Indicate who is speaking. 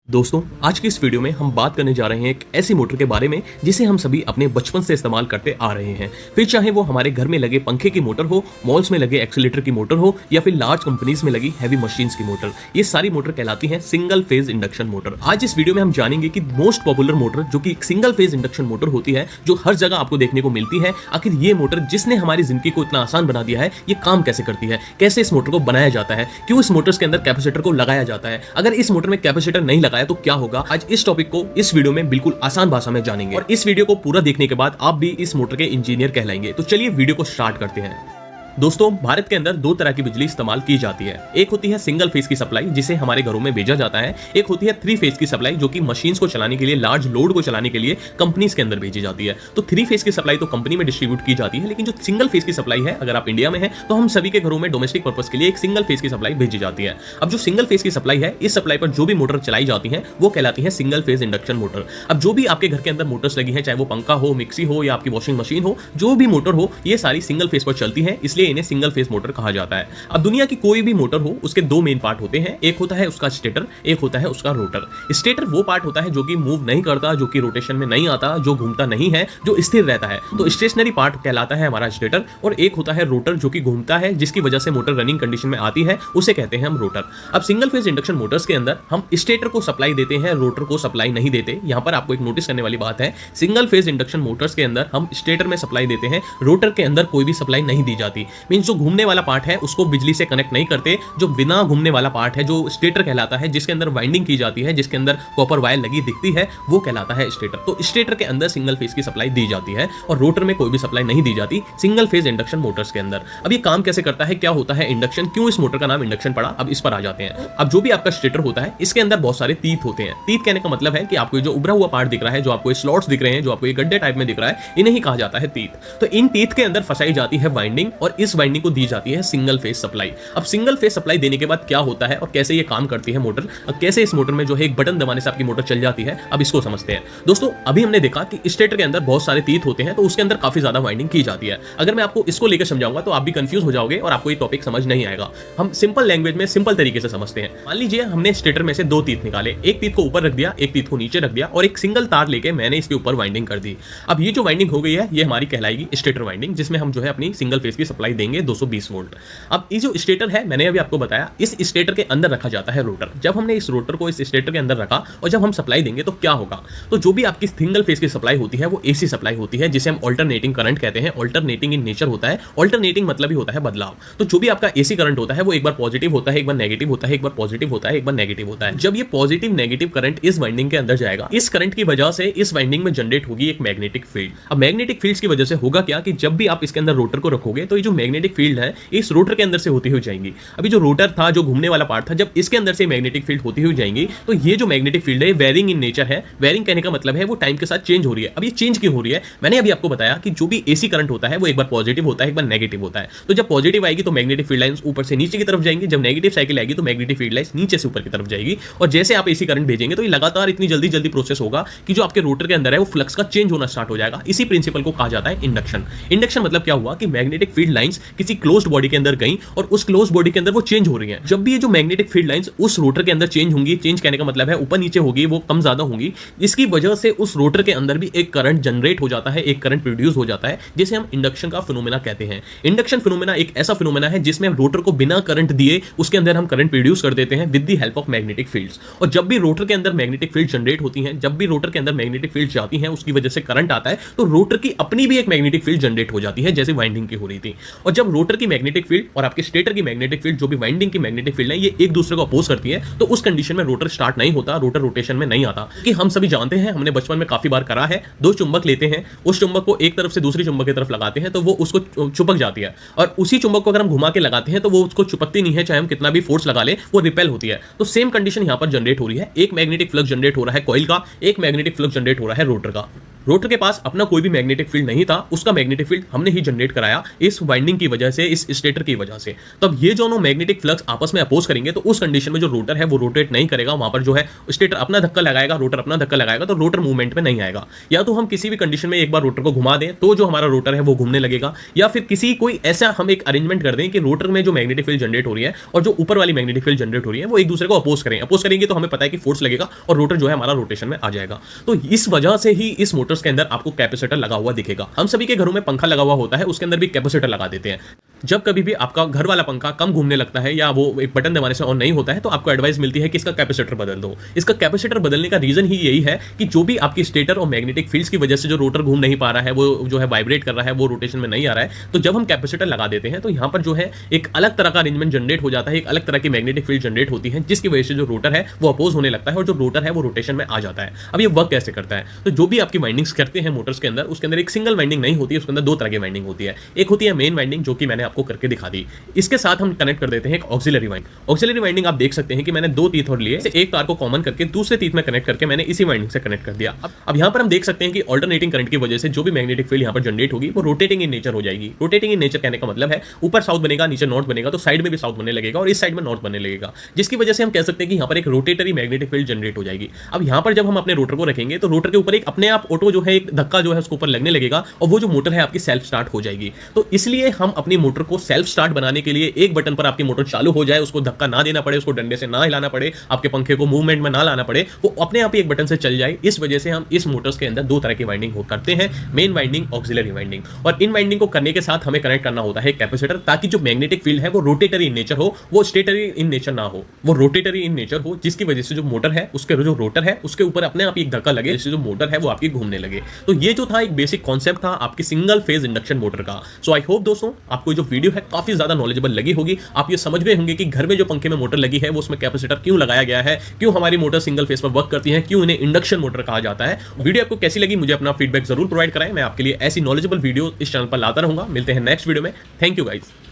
Speaker 1: दोस्तों, आज की इस वीडियो में हम बात करने जा रहे हैं एक ऐसी मोटर के बारे में जिसे हम सभी अपने बचपन से इस्तेमाल करते आ रहे हैं। फिर चाहे वो हमारे घर में लगे पंखे की मोटर हो, मॉल्स में लगे एक्सीलेटर की मोटर हो या फिर लार्ज कंपनीज में लगी हैवी मशीन्स की मोटर, ये सारी मोटर कहलाती हैं सिंगल फेज इंडक्शन मोटर। आज इस वीडियो में हम जानेंगे कि मोस्ट पॉपुलर मोटर जो कि सिंगल फेज इंडक्शन मोटर होती है, जो हर जगह आपको देखने को मिलती है, आखिर ये मोटर जिसने हमारी जिंदगी को इतना आसान बना दिया है, ये काम कैसे करती है, कैसे इस मोटर को बनाया जाता है, क्यों इस मोटर्स के अंदर कैपेसिटर को लगाया जाता है, अगर इस मोटर में कैपेसिटर नहीं लगाया तो क्या होगा। आज इस टॉपिक को इस वीडियो में बिल्कुल आसान भाषा में जानेंगे और इस वीडियो को पूरा देखने के बाद आप भी इस मोटर के इंजीनियर कहलाएंगे। तो चलिए वीडियो को स्टार्ट करते हैं। दोस्तों, भारत के अंदर दो तरह की बिजली इस्तेमाल की जाती है। एक होती है सिंगल फेज की सप्लाई जिसे हमारे घरों में भेजा जाता है, एक होती है थ्री फेज की सप्लाई जो कि मशीन्स को चलाने के लिए, लार्ज लोड को चलाने के लिए कंपनीज के अंदर भेजी जाती है। तो थ्री फेज की सप्लाई तो कंपनी में डिस्ट्रीब्यूट की जाती है, लेकिन जो सिंगल फेज की सप्लाई है, अगर आप इंडिया में है तो हम सभी के घरों में डोमेस्टिक पर्पज के लिए एक सिंगल फेज की सप्लाई भेजी जाती है। अब जो सिंगल फेज की सप्लाई है, इस सप्लाई पर जो भी मोटर चलाई जाती है वो कहलाती है सिंगल फेज इंडक्शन मोटर। अब जो भी आपके घर के अंदर मोटर्स लगी है, चाहे वो पंखा हो, मिक्सी हो या आपकी वॉशिंग मशीन हो, जो भी मोटर हो, ये सारी सिंगल फेज पर चलती है, इसलिए इन्हें सिंगल फेज मोटर कहा जाता है। अब दुनिया की कोई भी मोटर हो, उसके दो मेन पार्ट होते हैं, एक होता है उसका स्टेटर, एक होता है उसका रोटर। स्टेटर वो पार्ट होता है जो कि मूव नहीं करता, जो कि रोटेशन में नहीं आता, जो घूमता नहीं है, जो स्थिर रहता है, तो स्टेशनरी पार्ट कहलाता है हमारा स्टेटर। और एक होता है रोटर जो कि घूमता है, जिसकी वजह से मोटर रनिंग कंडीशन में आती है, उसे कहते हैं हम रोटर। अब सिंगल फेज इंडक्शन मोटर्स के अंदर हम स्टेटर को सप्लाई देते हैं, रोटर को सप्लाई नहीं देते। यहां पर आपको एक नोटिस करने वाली बात है, सिंगल फेज इंडक्शन मोटर्स के अंदर हम स्टेटर में सप्लाई देते हैं, रोटर के अंदर कोई भी सप्लाई नहीं दी जाती। मींस जो घूमने वाला पार्ट है उसको बिजली से कनेक्ट नहीं करते, जो बिना घूमने वाला पार्ट है, जो स्टेटर कहलाता है, जिसके अंदर वाइंडिंग की जाती है, जिसके अंदर कॉपर वायर लगी दिखती है, वो कहलाता है स्टेटर। तो स्टेटर के अंदर सिंगल फेज की सप्लाई दी जाती है और रोटर में कोई भी सप्लाई नहीं दी जाती सिंगल फेज इंडक्शन मोटर्स के अंदर। अब ये काम कैसे करता है, क्या होता है इंडक्शन, क्यों इस मोटर का नाम इंडक्शन पड़ा, अब इस पर आ जाते हैं। अब जो भी आपका स्टेटर होता है, इसके अंदर बहुत सारे तीत होते हैं। तीत कहने का मतलब है कि आपको जो उभरा हुआ पार्ट दिख रहा है, जो आपको स्लॉट्स दिख रहे हैं, जो आपको गड्ढे टाइप में दिख रहा है, इन्हें ही कहा जाता है तीत। तो इन तीत के अंदर फंसाई जाती है वाइंडिंग और इस वाइंडिंग को दी जाती है सिंगल फेज सप्लाई। अब सिंगल फेज सप्लाई देने के बाद क्या होता है और कैसे ये काम करती है मोटर, कैसे इस मोटर में जो है एक बटन दबाने से आपकी मोटर चल जाती है, अब इसको समझते हैं। दोस्तों, अभी हमने देखा कि स्टेटर के अंदर बहुत सारे तीत होते हैं, तो उसके अंदर काफी ज्यादा वाइंडिंग की जाती है। अगर मैं आपको इसको लेकर समझाऊंगा तो आप भी कंफ्यूज हो जाओगे और आपको ये टॉपिक समझ नहीं आएगा। हम सिंपल लैंग्वेज में सिंपल तरीके से समझते हैं। मान लीजिए हमने स्टेटर में से दो तीत निकाले, एक तीत को ऊपर रख दिया, एक तीत को नीचे रख दिया और एक सिंगल तार लेके मैंने इसके ऊपर वाइंडिंग कर दी। अब ये जो वाइंडिंग हो गई है, ये हमारी कहलाएगी स्टेटर वाइंडिंग, जिसमें हम जो है अपनी सिंगल फेज की सप्लाई देंगे 220 वोल्ट। अब ये जो स्टेटर है, मैंने अभी आपको बताया, इस स्टेटर के अंदर रखा जाता है रोटर। जब हमने इस रोटर को इस स्टेटर के अंदर रखा और जब हम सप्लाई देंगे तो क्या होगा, तो जो भी आपकी सिंगल फेज की सप्लाई होती है वो एसी सप्लाई होती है, जिसे हम अल्टरनेटिंग करंट कहते हैं। अल्टरनेटिंग इन नेचर होता है, अल्टरनेटिंग मतलब ही होता है बदलाव। तो जो भी आपका एसी करंट होता है वो एक बार पॉजिटिव होता है, एक बार नेगेटिव होता है, एक बार पॉजिटिव होता है, एक बार नेगेटिव होता है। जब ये पॉजिटिव नेगेटिव करंट इस वाइंडिंग के अंदर जाएगा, इस करंट की वजह से इस वाइंडिंग में जनरेट होगी एक मैग्नेटिक फील्ड। अब मैग्नेटिक फील्ड्स की वजह से होगा क्या कि जब भी आप इसके अंदर रोटर को रखोगे तो ये जो मैग्नेटिक फील्ड है इस रोटर के अंदर से होती हुई जाएंगी। अभी जो रोटर था, जो घूमने वाला पार्ट था, जब इसके अंदर से मैग्नेटिक फील्ड होती हुई जाएंगी तो ये जो मैग्नेटिक फील्ड है वेरिंग इन नेचर है। वेरिंग कहने का मतलब है वो टाइम के साथ चेंज हो रही है। अब ये चेंज क्यों हो रही है, मैंने अभी आपको बताया कि जो भी एसी करंट होता है वो एक बार पॉजिटिव होता है, एक बार नेगेटिव होता है। तो जब पॉजिटिव आएगी तो मैग्नेटिक फील्ड लाइंस ऊपर से नीचे की तरफ जाएंगी, जब नेगेटिव साइकिल आएगी तो मैग्नेटिक फील्ड लाइंस नीचे से ऊपर की तरफ जाएगी। और जैसे आप एसी करंट भेजेंगे तो ये लगातार इतनी जल्दी जल्दी प्रोसेस होगा कि जो आपके रोटर के अंदर है वो फ्लक्स का चेंज होना स्टार्ट हो जाएगा। इसी प्रिंसिपल को कहा जाता है इंडक्शन। इंडक्शन मतलब क्या हुआ कि मैग्नेटिक फील्ड लाइंस किसी क्लोज्ड बॉडी के अंदर गई और उस क्लोज्ड बॉडी के अंदर वो चेंज हो रही है। जब भी ये जो मैग्नेटिक फील्ड लाइंस उस रोटर के अंदर चेंज होंगी, चेंज कहने का मतलब है ऊपर नीचे होगी, वो कम ज्यादा होंगी, इसकी वजह से उस रोटर के अंदर भी एक करंट जनरेट हो जाता है, एक करंट प्रोड्यूस हो जाता है, जिसे हम इंडक्शन का फिनोमेना कहते हैं। इंडक्शन फिनोमेना एक ऐसा फिनोमेना है जिसमें रोटर को बिना करंट दिए उसके अंदर हम करंट प्रोड्यूस कर देते हैं with the help of magnetic fields. और जब भी रोटर के अंदर मैग्नेटिक फील्ड जनरेट होती हैं, जब भी रोटर के अंदर मैग्नेटिक फील्ड जाती हैं, उसकी वजह से करंट आता है, तो रोटर की अपनी भी एक मैग्नेटिक फील्ड जनरेट हो जाती है, जैसे वाइंडिंग की हो रही थी। और जब रोटर की मैग्नेटिक फील्ड और आपके स्टेटर की मैग्नेटिक फील्ड, जो भी वाइंडिंग की मैग्नेटिक फील्ड है, ये एक दूसरे को अपोज करती है, तो उस कंडीशन में रोटर स्टार्ट नहीं होता, रोटर रोटेशन में नहीं आता। कि हम सभी जानते हैं, हमने बचपन में काफी बार करा है, दो चुंबक लेते हैं, उस चुंबक को एक तरफ से दूसरी चुंबक की तरफ लगाते हैं तो वो उसको चिपक जाती है, और उसी चुंबक को अगर हम घुमा के लगाते हैं तो वो उसको चिपकती नहीं है, चाहे हम कितना भी फोर्स लगा ले, वो रिपेल होती है। तो सेम कंडीशन यहां पर जनरेट हो रही है, एक मैग्नेटिक फ्लक्स जनरेट हो रहा है कॉइल का, एक मैग्नेटिक फ्लक्स जनरेट हो रहा है रोटर का। रोटर के पास अपना कोई भी मैग्नेटिक फील्ड नहीं था, उसका मैग्नेटिक फील्ड हमने ही जनरेट कराया इस वाइंडिंग की वजह से, इस स्टेटर की वजह से। तब ये दोनों मैग्नेटिक फ्लक्स आपस में अपोज करेंगे तो उस कंडीशन में जो रोटर है वो रोटेट नहीं करेगा, वहां पर जो है स्टेटर अपना धक्का लगाएगा, रोटर अपना धक्का लगाएगा, तो रोटर मूवमेंट में नहीं आएगा। या तो हम किसी भी कंडीशन में एक बार रोटर को घुमा दें तो जो हमारा रोटर है वो घूमने लगेगा, या फिर किसी कोई ऐसा हम एक अरेंजमेंट कर दें कि रोटर में जो मैग्नेटिक फील्ड जनरेट हो रही है और जो ऊपर वाली मैग्नेटिक फील्ड जनरेट हो रही है वो एक दूसरे को अपोज करेंगे तो हमें पता है कि फोर्स लगेगा और रोटर जो है हमारा रोटेशन में आ जाएगा। तो इस वजह से ही इस मोटर्स के अंदर आपको कैपेसिटर लगा हुआ दिखेगा। हम सभी के घरों में पंखा लगा हुआ होता है, उसके अंदर भी कैपेसिटर लगा देते हैं। जब कभी भी आपका घर वाला पंखा कम घूमने लगता है या वो एक बटन दबाने से ऑन नहीं होता है तो आपको एडवाइस मिलती है कि इसका कैपेसिटर बदल दो। इसका कैपेसिटर बदलने का रीजन ही यही है कि जो भी आपकी स्टेटर और मैग्नेटिक फील्ड्स की वजह से जो रोटर घूम नहीं पा रहा है, वो जो है वाइब्रेट कर रहा है, वो रोटेशन में नहीं आ रहा है, तो जब हम कैपेसिटर लगा देते हैं तो यहाँ पर जो है एक अलग तरह का अरेंजमेंट जनरेट हो जाता है, एक अलग तरह की मैग्नेटिक फील्ड जनरेट होती है, जिसकी वजह से जो रोटर है वो अपोज होने लगता है और जो रोटर है वो रोटेशन में आ जाता है। अब ये वर्क कैसे करता है? तो जो भी आपकी वाइंडिंग्स करते हैं मोटर्स के अंदर, उसके अंदर एक सिंगल वाइंडिंग नहीं होती है, उसके अंदर दो तरह की वाइंडिंग होती है। एक होती है मेन वाइंडिंग, जो कि मैंने आपको करके दिखा दी। इसके साथ हम कनेक्ट कर देते हैं एक ऑक्सिलरी वाइंडिंग। ऑक्सिलरी वाइंडिंग आप देख सकते हैं कि मैंने दो तीथ और लिए, एक तार को कॉमन करके दूसरे तीथ में कनेक्ट करके मैंने इसी वाइंडिंग से कनेक्ट कर दिया। अब यहाँ पर हम देख सकते हैं कि ऑल्टरनेटिंग करंट की वजह से जो भी मैग्नेटिक फील्ड यहाँ पर जनरेट होगी वो रोटेटिंग इन नेचर हो जाएगी। रोटेटिंग इन नेचर कहने का मतलब है ऊपर साउथ बनेगा, नीचे नॉर्थ बनेगा, तो साइड में भी साउथ बनने लगेगा और इस साइड में नॉर्थ बनने लगेगा, जिसकी वजह से हम कह सकते हैं कि यहाँ पर एक रोटेटरी मैग्नेटिक फील्ड जनरेट हो जाएगी। अब यहाँ पर जब हम अपने रोटर को रखेंगे तो रोटर के ऊपर एक अपने आप ऑटो जो है एक धक्का जो है उसके ऊपर लगने लगेगा और वो जो मोटर है आपकी सेल्फ स्टार्ट हो जाएगी। तो इसलिए हम अपनी मोटर को सेल्फ स्टार्ट बनाने के लिए एक बटन पर आपकी मोटर चालू हो जाए, उसको धक्का ना देना पड़े, उसको डंडे से ना हिलाना पड़े, आपके पंखे को मूवमेंट में ना लाना पड़े, वो अपने आप ही एक बटन से चल जाए। इस वजह से हम इस मोटर्स के अंदर दो तरह की वाइंडिंग करते हैं, मेन वाइंडिंग, ऑक्सिलरी वाइंडिंग। और इन वाइंडिंग को करने के साथ हमें कनेक्ट करना होता है कैपेसिटर, ताकि जो मैग्नेटिक फील्ड है वो रोटेटरी इन नेचर हो, वो स्टेटरी इन नेचर ना हो, वो रोटेटरी इन नेचर हो, जिसकी वजह से जो मोटर है उसके जो रोटर है उसके ऊपर अपने आप ही एक धक्का लगे, जिससे जो मोटर है वो आपकी घूमने लगे। तो ये जो था एक बेसिक कॉन्सेप्ट था आपकी सिंगल फेज इंडक्शन मोटर का। सो आई होप दोस्तों आपको जो वीडियो है काफी ज्यादा नॉलेजेबल लगी होगी। आप ये समझ गए होंगे कि घर में जो पंखे में मोटर लगी है वो उसमें कैपेसिटर क्यों लगाया गया है, क्यों हमारी मोटर सिंगल फेज पर वर्क करती है, क्यों इन्हें इंडक्शन मोटर कहा जाता है। वीडियो आपको कैसी लगी मुझे अपना फीडबैक जरूर प्रोवाइड कराएं। मैं आपके लिए ऐसी नॉलेजेबल वीडियो इस चैनल पर लाता रहूंगा। मिलते हैं नेक्स्ट वीडियो में। Thank you guys.